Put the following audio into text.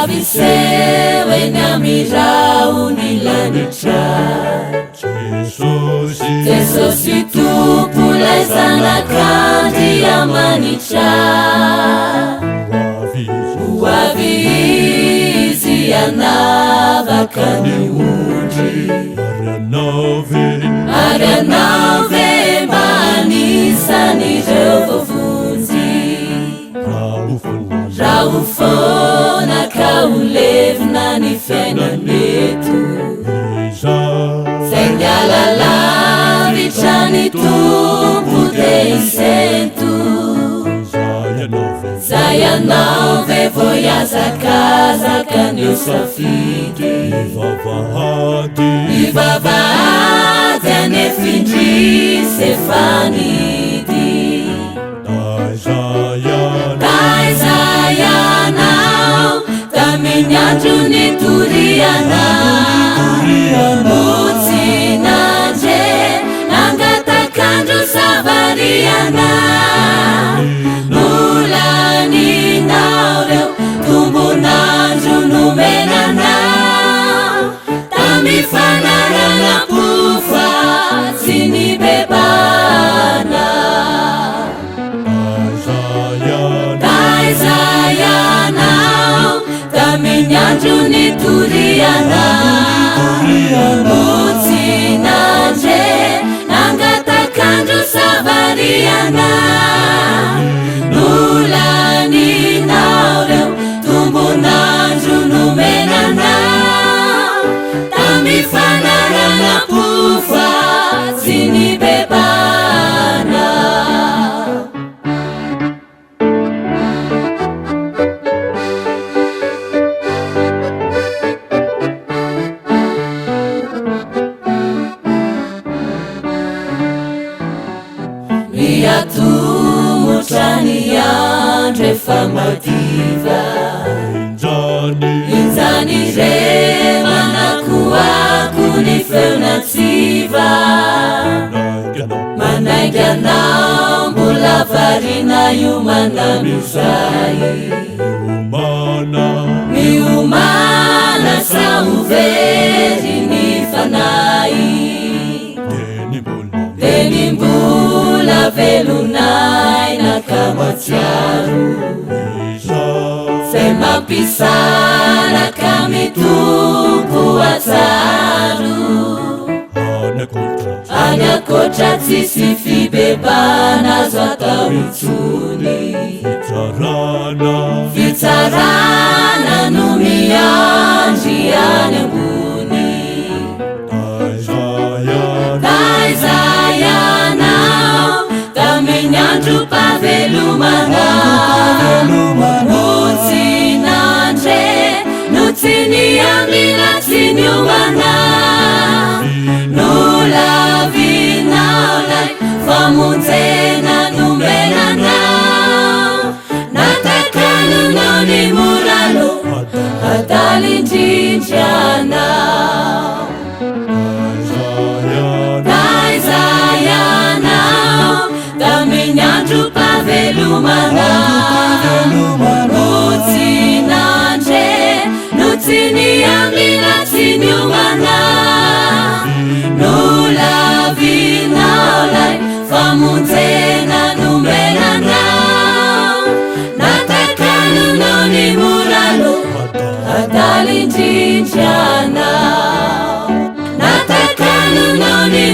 Aviseweny lanitra Jesosy tompolay zanak'andry amanitra Hoavy izy anavaka ny ondry Ary anao ve mba anisan'ireo voavonjy Raha ho foana ka ho levina ny fiainaneto Zay miala lavitra ny tompo de isento Zay anao ve voiazakazaka ny safidy Ivavahady anefindrisy efa nidy Taizay anao tamin'ny andro nitoriana Motsinandre nangatak'andro savariana Nolaninao reo tombonandro nomenanao Tamifanarana pofa tsy ny bebana Taizay anao tamin'ny andro nitoriana Motsinandre nangatak'andro savariana Nolaninao reo tombonandro nomenanao Tamifanarana pofa tsy ny bebana Miatomotra ny andro efa madiva Injany re manakoako ny feonatsiva Manaiky anao mbola varina iomana mizay Miomana sa ho very ny fanay Deny mbola velonay nakamatsiaro Zay mampisaraka mitompo atsaro Anyakotra tsisy fibebana azo atao intsony Fitsarana no miandry any ambony Taizay anao tamin'ny andro pavelomana Motsinandre no tsy niamina tsy niomana Nolavinao lay famonjena nomenanao Natakanonao ny moralo atalindrindry anao Taizay anao tamin'ny andro pavelomana Motsinandre no tsy niamina tsy niomana Nolavinao lay famonjena nomenanao Natakanonao ny moralo atalindrindry anao Natakanonao ny